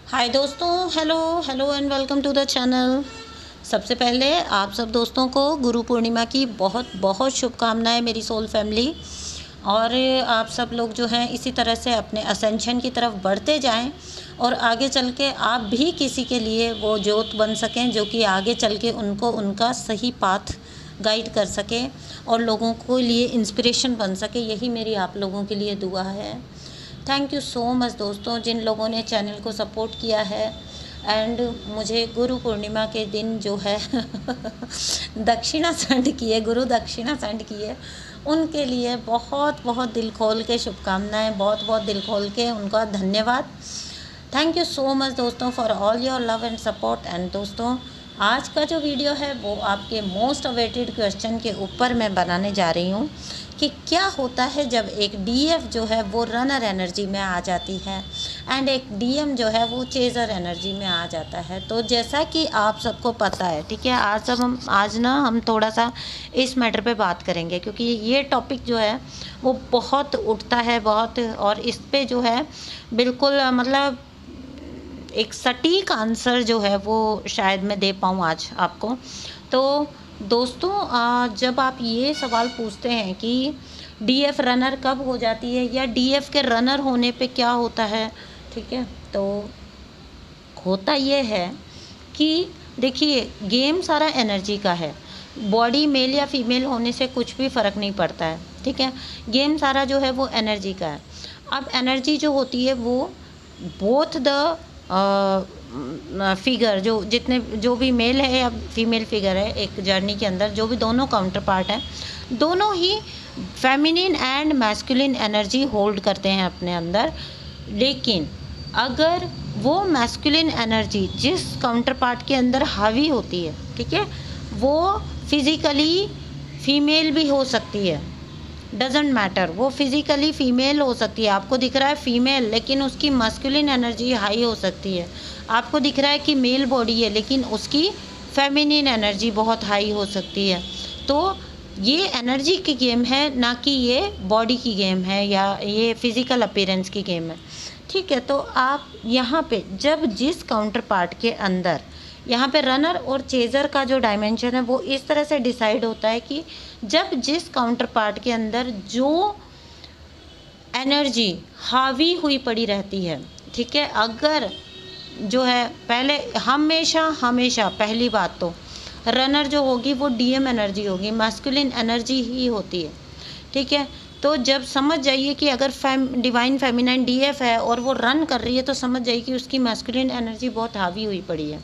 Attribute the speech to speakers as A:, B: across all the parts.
A: हाय दोस्तों, hello hello and welcome to the channel. सबसे पहले आप सब दोस्तों को गुरु पूर्णिमा की बहुत बहुत शुभकामनाएं मेरी सोल फैमिली। और आप सब लोग जो हैं इसी तरह से अपने असेंशन की तरफ बढ़ते जाएं और आगे चल के आप भी किसी के लिए वो ज्योत बन सकें जो कि आगे चल के उनको उनका सही पाथ गाइड कर सके और लोगों को लिए इंस्पिरेशन बन सके। यही मेरी आप लोगों के लिए दुआ है। थैंक यू सो मच दोस्तों, जिन लोगों ने चैनल को सपोर्ट किया है एंड मुझे गुरु पूर्णिमा के दिन जो है दक्षिणा सेंड किए, गुरु दक्षिणा सेंड किए, उनके लिए बहुत बहुत दिल खोल के शुभकामनाएं, बहुत बहुत दिल खोल के उनका धन्यवाद। थैंक यू सो मच दोस्तों for all your love and support. And दोस्तों, आज का जो वीडियो है वो आपके मोस्ट अवेटेड क्वेश्चन के ऊपर मैं बनाने जा रही हूँ कि क्या होता है जब एक डीएफ जो है वो रनर एनर्जी में आ जाती है एंड एक डीएम जो है वो चेज़र एनर्जी में आ जाता है। तो जैसा कि आप सबको पता है, ठीक है, आज ना हम थोड़ा सा इस मैटर पे बात करेंगे क्योंकि ये टॉपिक जो है वो बहुत उठता है बहुत, और इस पे जो है बिल्कुल मतलब एक सटीक आंसर जो है वो शायद मैं दे पाऊँ आज आपको। तो दोस्तों, जब आप ये सवाल पूछते हैं कि डीएफ रनर कब हो जाती है या डीएफ के रनर होने पे क्या होता है, ठीक है, तो होता ये है कि देखिए गेम सारा एनर्जी का है। बॉडी मेल या फीमेल होने से कुछ भी फ़र्क नहीं पड़ता है, ठीक है। गेम सारा जो है वो एनर्जी का है। अब एनर्जी जो होती है वो बोथ द फिगर जो भी मेल है या फीमेल फिगर है एक जर्नी के अंदर, जो भी दोनों काउंटर पार्ट हैं, दोनों ही feminine and masculine energy hold करते हैं अपने अंदर। लेकिन अगर वो मैस्कुलिन एनर्जी जिस काउंटर पार्ट के अंदर हावी होती है, ठीक है, वो फिज़िकली फीमेल भी हो सकती है, डजेंट मैटर, वो फिज़िकली फ़ीमेल हो सकती है। आपको दिख रहा है फ़ीमेल लेकिन उसकी मस्कुलिन एनर्जी हाई हो सकती है। आपको दिख रहा है कि मेल बॉडी है लेकिन उसकी फेमिनिन एनर्जी बहुत हाई हो सकती है। तो ये एनर्जी की गेम है, ना कि ये बॉडी की गेम है या ये फिज़िकल अपीयरेंस की गेम है, ठीक है। तो आप यहाँ पे जब जिस काउंटर पार्ट के अंदर यहाँ पे रनर और चेज़र का जो डायमेंशन है वो इस तरह से डिसाइड होता है कि जब जिस काउंटर पार्ट के अंदर जो एनर्जी हावी हुई पड़ी रहती है, ठीक है, अगर जो है पहले हमेशा पहली बात तो रनर जो होगी वो डीएम एनर्जी होगी, मैस्कुलिन एनर्जी ही होती है, ठीक है। तो जब समझ जाइए कि अगर डिवाइन फेमिनाइन डीएफ है और वो रन कर रही है तो समझ जाइए कि उसकी मैस्कुलिन एनर्जी बहुत हावी हुई पड़ी है।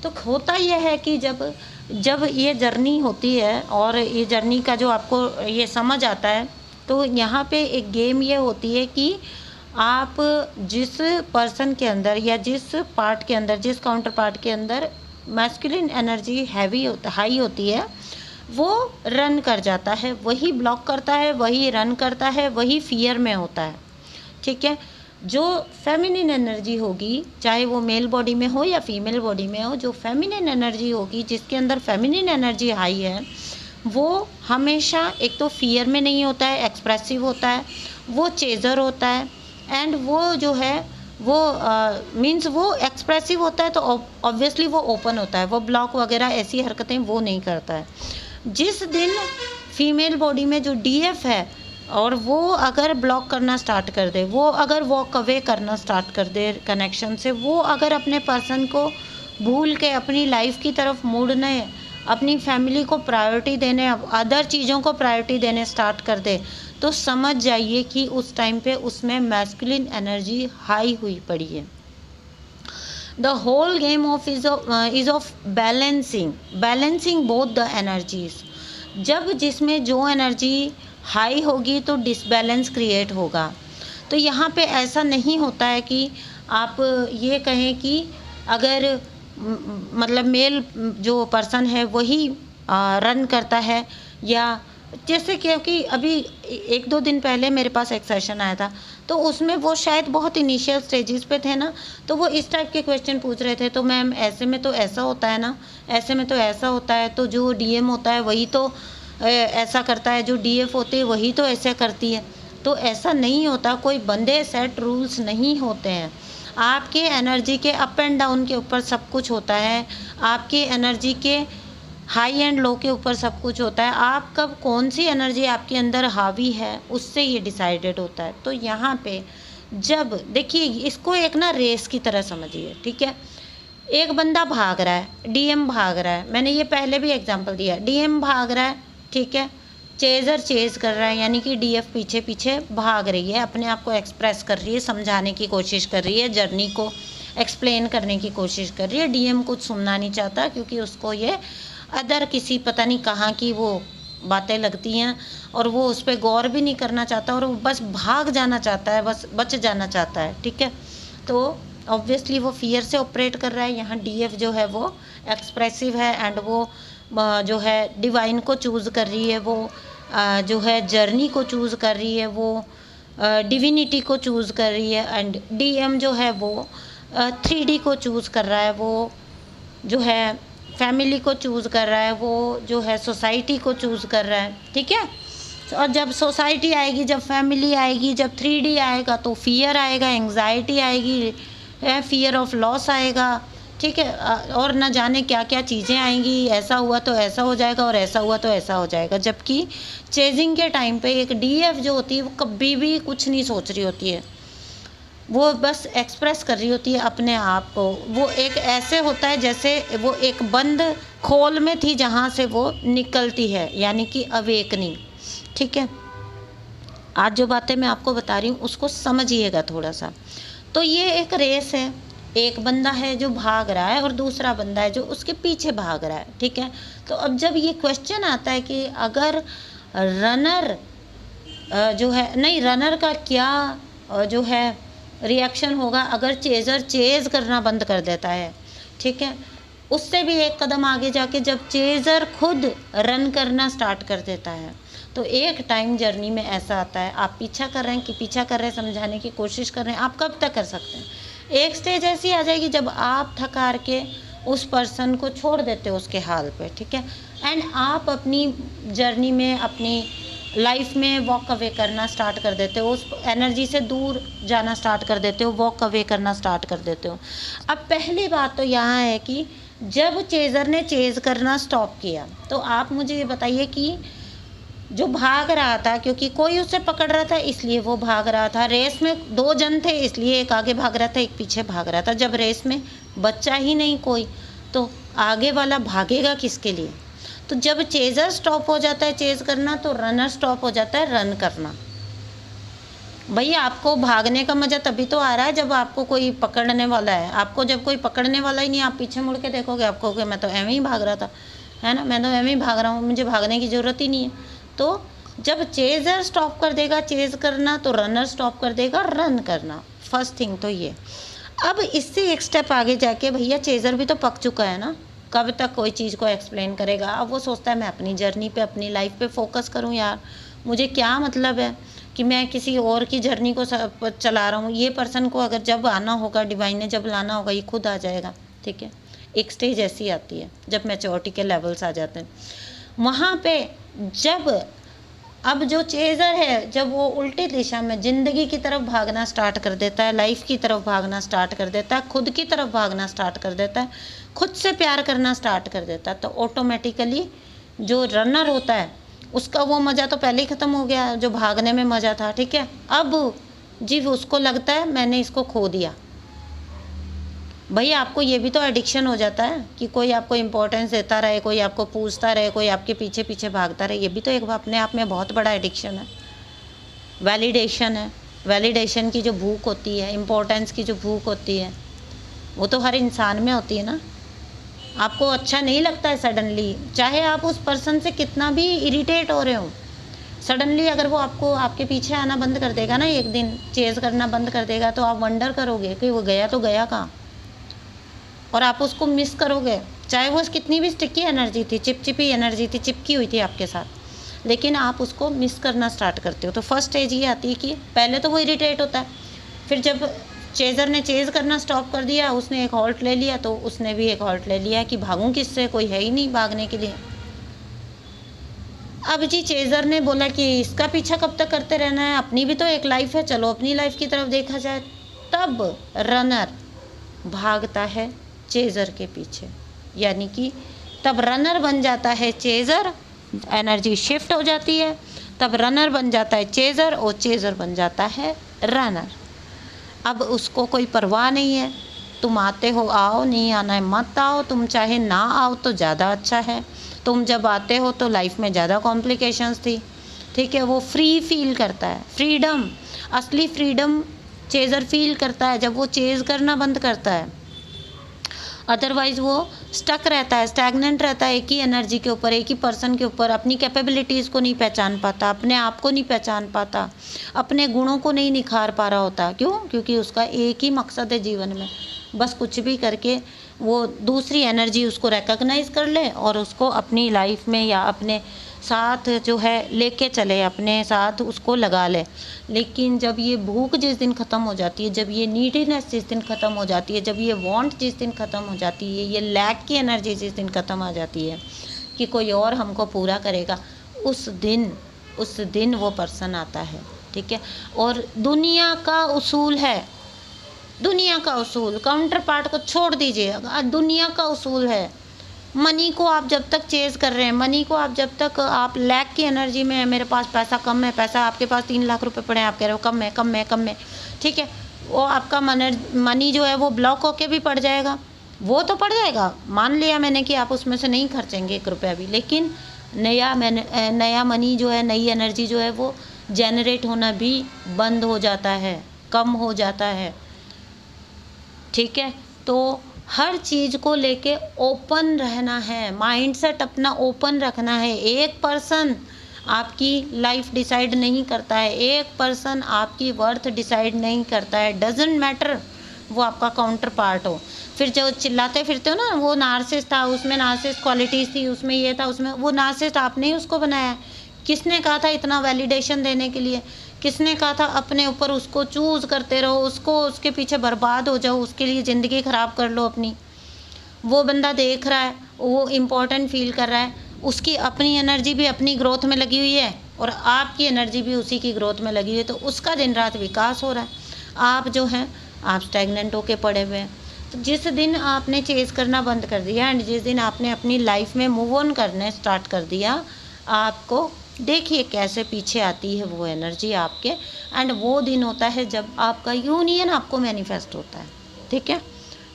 A: तो होता यह है कि जब ये जर्नी होती है और ये जर्नी का जो आपको ये समझ आता है, तो यहाँ पे एक गेम ये होती है कि आप जिस पर्सन के अंदर या जिस पार्ट के अंदर, जिस काउंटर पार्ट के अंदर मैस्कुलिन एनर्जी हाई होती है, वो रन कर जाता है, वही ब्लॉक करता है, वही रन करता है, वही फियर में होता है, ठीक है। जो फेमिनिन एनर्जी होगी, चाहे वो मेल बॉडी में हो या फीमेल बॉडी में हो, जो फेमिनिन एनर्जी होगी जिसके अंदर फेमिनिन एनर्जी हाई है, वो हमेशा एक तो फियर में नहीं होता है, एक्सप्रेसिव होता है, वो चेज़र होता है। एंड वो जो है वो मीन्स वो एक्सप्रेसिव होता है तो ऑब्वियसली वो ओपन होता है, वो ब्लॉक वगैरह ऐसी हरकतें वो नहीं करता है। जिस दिन फीमेल बॉडी में जो डीएफ है और वो अगर ब्लॉक करना स्टार्ट कर दे, वो अगर वॉक अवे करना स्टार्ट कर दे कनेक्शन से, वो अगर अपने पर्सन को भूल के अपनी लाइफ की तरफ मुड़ने, अपनी फैमिली को प्रायोरिटी देने, अदर चीज़ों को प्रायोरिटी देने स्टार्ट कर दे, तो समझ जाइए कि उस टाइम पे उसमें मैस्कुलिन एनर्जी हाई हुई पड़ी है। The whole game of is of balancing both the energies. जब जिसमें जो एनर्जी हाई होगी तो डिसबैलेंस क्रिएट होगा। तो यहाँ पे ऐसा नहीं होता है कि आप ये कहें कि अगर मतलब मेल जो पर्सन है वही रन करता है, या जैसे क्योंकि अभी 1-2 दिन पहले मेरे पास एक सेशन आया था तो उसमें वो शायद बहुत इनिशियल स्टेजेस पे थे ना, तो वो इस टाइप के क्वेश्चन पूछ रहे थे। तो मैम ऐसे में तो ऐसा होता है ना, ऐसे में तो ऐसा होता है, तो जो डीएम होता है वही तो ऐसा करता है, जो डीएफ होते हैं वही तो ऐसा करती है। तो ऐसा नहीं होता, कोई बंदे सेट रूल्स नहीं होते हैं। आपके एनर्जी के अप एंड डाउन के ऊपर सब कुछ होता है, आपकी एनर्जी के हाई एंड लो के ऊपर सब कुछ होता है। आप कब कौन सी एनर्जी आपके अंदर हावी है, उससे ये डिसाइडेड होता है। तो यहाँ पे जब देखिए, इसको एक ना रेस की तरह समझिए, ठीक है। एक बंदा भाग रहा है, डीएम भाग रहा है, मैंने ये पहले भी एग्जांपल दिया, डीएम भाग रहा है, ठीक है। चेज़र चेज़ कर रहा है, यानी कि डीएफ पीछे पीछे भाग रही है, अपने आप को एक्सप्रेस कर रही है, समझाने की कोशिश कर रही है, जर्नी को एक्सप्लेन करने की कोशिश कर रही है। डीएम कुछ सुनना नहीं चाहता, क्योंकि उसको ये अदर किसी पता नहीं कहाँ की वो बातें लगती हैं, और वो उस पर गौर भी नहीं करना चाहता, और वो बस भाग जाना चाहता है, बस बच जाना चाहता है, ठीक है। तो ऑब्वियसली वो फियर से ऑपरेट कर रहा है। यहाँ डीएफ जो है वो एक्सप्रेसिव है, एंड वो जो है डिवाइन को चूज़ कर रही है, वो जो है जर्नी को चूज़ कर रही है, वो डिविनिटी को चूज़ कर रही है। एंड डीएम जो है वो 3D को चूज़ कर रहा है, वो जो है फैमिली को चूज़ कर रहा है, वो जो है सोसाइटी को चूज़ कर रहा है, ठीक है। और जब सोसाइटी आएगी, जब फैमिली आएगी, जब 3D आएगा, तो फियर आएगा, एंग्जाइटी आएगी, फियर ऑफ लॉस आएगा, ठीक है। और न जाने क्या क्या चीज़ें आएंगी, ऐसा हुआ तो ऐसा हो जाएगा, और ऐसा हुआ तो ऐसा हो जाएगा। जबकि चेजिंग के टाइम पे एक डीएफ जो होती है, वो कभी भी कुछ नहीं सोच रही होती है, वो बस एक्सप्रेस कर रही होती है अपने आप को। वो एक ऐसे होता है जैसे वो एक बंद खोल में थी, जहाँ से वो निकलती है, यानी कि अवेकनिंग, ठीक है। आज जो बातें मैं आपको बता रही हूँ उसको समझिएगा थोड़ा सा। तो ये एक रेस है, एक बंदा है जो भाग रहा है, और दूसरा बंदा है जो उसके पीछे भाग रहा है, ठीक है। तो अब जब ये क्वेश्चन आता है कि अगर रनर जो है, नहीं, रनर का क्या जो है रिएक्शन होगा अगर चेज़र चेज़ करना बंद कर देता है, ठीक है। उससे भी एक कदम आगे जाके जब चेज़र खुद रन करना स्टार्ट कर देता है, तो एक टाइम जर्नी में ऐसा आता है, आप पीछा कर रहे हैं कि पीछा कर रहे हैं, समझाने की कोशिश कर रहे हैं, आप कब तक कर सकते हैं। एक स्टेज ऐसी आ जाएगी जब आप थक हार के उस पर्सन को छोड़ देते हो उसके हाल पे, ठीक है। एंड आप अपनी जर्नी में, अपनी लाइफ में वॉक अवे करना स्टार्ट कर देते हो, उस एनर्जी से दूर जाना स्टार्ट कर देते हो, वॉक अवे करना स्टार्ट कर देते हो। अब पहली बात तो यहाँ है कि जब चेज़र ने चेज़ करना स्टॉप किया, तो आप मुझे ये बताइए कि जो भाग रहा था, क्योंकि कोई उसे पकड़ रहा था इसलिए वो भाग रहा था, रेस में 2 जन थे इसलिए एक आगे भाग रहा था, एक पीछे भाग रहा था। जब रेस में बच्चा ही नहीं कोई, तो आगे वाला भागेगा किसके लिए। तो जब चेज़र स्टॉप हो जाता है चेज़ करना, तो रनर स्टॉप हो जाता है रन करना। भैया आपको भागने का मज़ा तभी तो आ रहा है जब आपको कोई पकड़ने वाला है। आपको जब कोई पकड़ने वाला ही नहीं, आप पीछे मुड़ के देखोगे, आप कहोगे मैं तो एवं ही भाग रहा था, है ना, मैं तो एवं ही भाग रहा हूँ, मुझे भागने की ज़रूरत ही नहीं है। तो जब चेज़र स्टॉप कर देगा चेज़ करना, तो रनर स्टॉप कर देगा रन करना। फर्स्ट थिंग तो ये। अब इससे एक स्टेप आगे जाके भैया चेज़र भी तो पक चुका है ना, कब तक कोई चीज़ को एक्सप्लेन करेगा। अब वो सोचता है मैं अपनी जर्नी पे, अपनी लाइफ पे फोकस करूँ यार, मुझे क्या मतलब है कि मैं किसी और की जर्नी को चला रहा हूँ। ये पर्सन को अगर जब आना होगा, डिवाइन ने जब लाना होगा, ये खुद आ जाएगा, ठीक है। एक स्टेज ऐसी आती है जब मैच्योरिटी के लेवल्स आ जाते हैं, वहाँ पे जब अब जो चेज़र है जब वो उल्टी दिशा में ज़िंदगी की तरफ भागना स्टार्ट कर देता है, लाइफ की तरफ भागना स्टार्ट कर देता है, खुद की तरफ भागना स्टार्ट कर देता है, खुद से प्यार करना स्टार्ट कर देता है, तो ऑटोमेटिकली जो रनर होता है उसका वो मज़ा तो पहले ही ख़त्म हो गया जो भागने में मज़ा था, ठीक है। अब जी उसको लगता है मैंने इसको खो दिया। भैया आपको ये भी तो एडिक्शन हो जाता है कि कोई आपको इम्पोर्टेंस देता रहे, कोई आपको पूछता रहे, कोई आपके पीछे पीछे भागता रहे। ये भी तो एक अपने आप में बहुत बड़ा एडिक्शन है। वैलिडेशन है, वैलिडेशन की जो भूख होती है, इम्पोर्टेंस की जो भूख होती है, वो तो हर इंसान में होती है ना। आपको अच्छा नहीं लगता है सडनली, चाहे आप उस पर्सन से कितना भी इरिटेट हो रहे हो, सडनली अगर वो आपको आपके पीछे आना बंद कर देगा ना, एक दिन चेज़ करना बंद कर देगा, तो आप वंडर करोगे कि वो गया तो गया कहाँ, और आप उसको मिस करोगे। चाहे वो कितनी भी स्टिकी एनर्जी थी, चिपचिपी एनर्जी थी, चिपकी हुई थी आपके साथ, लेकिन आप उसको मिस करना स्टार्ट करते हो। तो फर्स्ट स्टेज ये आती है कि पहले तो वो इरिटेट होता है, फिर जब चेज़र ने चेज़ करना स्टॉप कर दिया, उसने एक हॉल्ट ले लिया, तो उसने भी एक हॉल्ट ले लिया कि भागूं किससे, कोई है ही नहीं भागने के लिए। अब जी चेज़र ने बोला कि इसका पीछा कब तक करते रहना है, अपनी भी तो एक लाइफ है, चलो अपनी लाइफ की तरफ देखा जाए। तब रनर भागता है चेज़र के पीछे, यानी कि तब रनर बन जाता है चेज़र, एनर्जी शिफ्ट हो जाती है, तब रनर बन जाता है चेज़र और चेज़र बन जाता है रनर। अब उसको कोई परवाह नहीं है, तुम आते हो आओ, नहीं आना है मत आओ, तुम चाहे ना आओ तो ज़्यादा अच्छा है। तुम जब आते हो तो लाइफ में ज़्यादा कॉम्प्लिकेशंस थी, ठीक है। वो फ्री फील करता है, फ्रीडम, असली फ्रीडम चेज़र फील करता है जब वो चेज़ करना बंद करता है। अदरवाइज़ वो स्टक रहता है, स्टैग्नेंट रहता है एक ही एनर्जी के ऊपर, एक ही पर्सन के ऊपर, अपनी कैपेबिलिटीज़ को नहीं पहचान पाता, अपने आप को नहीं पहचान पाता, अपने गुणों को नहीं निखार पा रहा होता। क्यों? क्योंकि उसका एक ही मकसद है जीवन में, बस कुछ भी करके वो दूसरी एनर्जी उसको रिकॉग्नाइज़ कर ले और उसको अपनी लाइफ में या अपने साथ जो है लेके चले, अपने साथ उसको लगा ले। लेकिन जब ये भूख जिस दिन ख़त्म हो जाती है, जब ये नीडीनेस जिस दिन ख़त्म हो जाती है, जब ये वांट जिस दिन ख़त्म हो जाती है, ये लैक की एनर्जी जिस दिन ख़त्म आ जाती है कि कोई और हमको पूरा करेगा, उस दिन वो पर्सन आता है, ठीक है। और दुनिया का उसूल है, दुनिया का उसूल, काउंटर पार्ट को छोड़ दीजिए, दुनिया का उसूल है, मनी को आप जब तक चेज़ कर रहे हैं, मनी को आप जब तक आप लैक की एनर्जी में, मेरे पास पैसा कम है, पैसा आपके पास 3 लाख रुपए पड़े हैं, आप कह रहे हो कम है कम है कम है, ठीक है। वो आपका मनी जो है वो ब्लॉक होके भी पड़ जाएगा, वो तो पड़ जाएगा, मान लिया मैंने कि आप उसमें से नहीं खर्चेंगे 1 रुपया भी, लेकिन नया मनी जो है, नई एनर्जी जो है वो जनरेट होना भी बंद हो जाता है, कम हो जाता है, ठीक है। तो हर चीज़ को लेके ओपन रहना है, माइंडसेट अपना ओपन रखना है। एक पर्सन आपकी लाइफ डिसाइड नहीं करता है, एक पर्सन आपकी वर्थ डिसाइड नहीं करता है, डजेंट मैटर वो आपका काउंटर पार्ट हो। फिर जो चिल्लाते फिरते हो ना, वो नार्सिसिस्ट था, उसमें नार्सिसिस्ट क्वालिटीज़ थी, उसमें ये था, उसमें वो नार्सिसिस्ट आपने ही उसको बनाया है। किसने कहा था इतना वैलिडेशन देने के लिए? किसने कहा था अपने ऊपर उसको चूज़ करते रहो, उसको उसके पीछे बर्बाद हो जाओ, उसके लिए ज़िंदगी ख़राब कर लो अपनी? वो बंदा देख रहा है, वो इम्पोर्टेंट फील कर रहा है, उसकी अपनी एनर्जी भी अपनी ग्रोथ में लगी हुई है और आपकी एनर्जी भी उसी की ग्रोथ में लगी हुई है, तो उसका दिन रात विकास हो रहा है। आप जो हैं आप स्टैग्नेंट होके पड़े हुए हैं। तो जिस दिन आपने चेज़ करना बंद कर दिया एंड जिस दिन आपने अपनी लाइफ में मूव ऑन करने स्टार्ट कर दिया, आपको देखिए कैसे पीछे आती है वो एनर्जी आपके, एंड वो दिन होता है जब आपका यूनियन आपको मैनिफेस्ट होता है, ठीक है।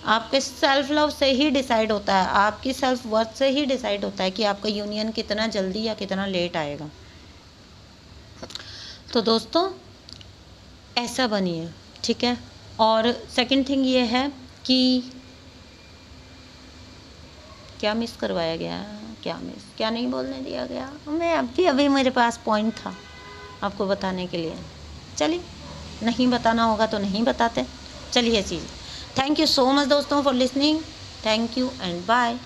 A: आपके सेल्फ लव से ही डिसाइड होता है, आपकी सेल्फ वर्थ से ही डिसाइड होता है कि आपका यूनियन कितना जल्दी या कितना लेट आएगा। तो दोस्तों ऐसा बनिए, ठीक है। और सेकंड थिंग ये है कि क्या मिस करवाया गया, क्या नहीं बोलने दिया गया, मैं अभी मेरे पास पॉइंट था आपको बताने के लिए। चलिए, नहीं बताना होगा तो नहीं बताते, चलिए चीज़। थैंक यू सो मच दोस्तों for listening, thank you and bye.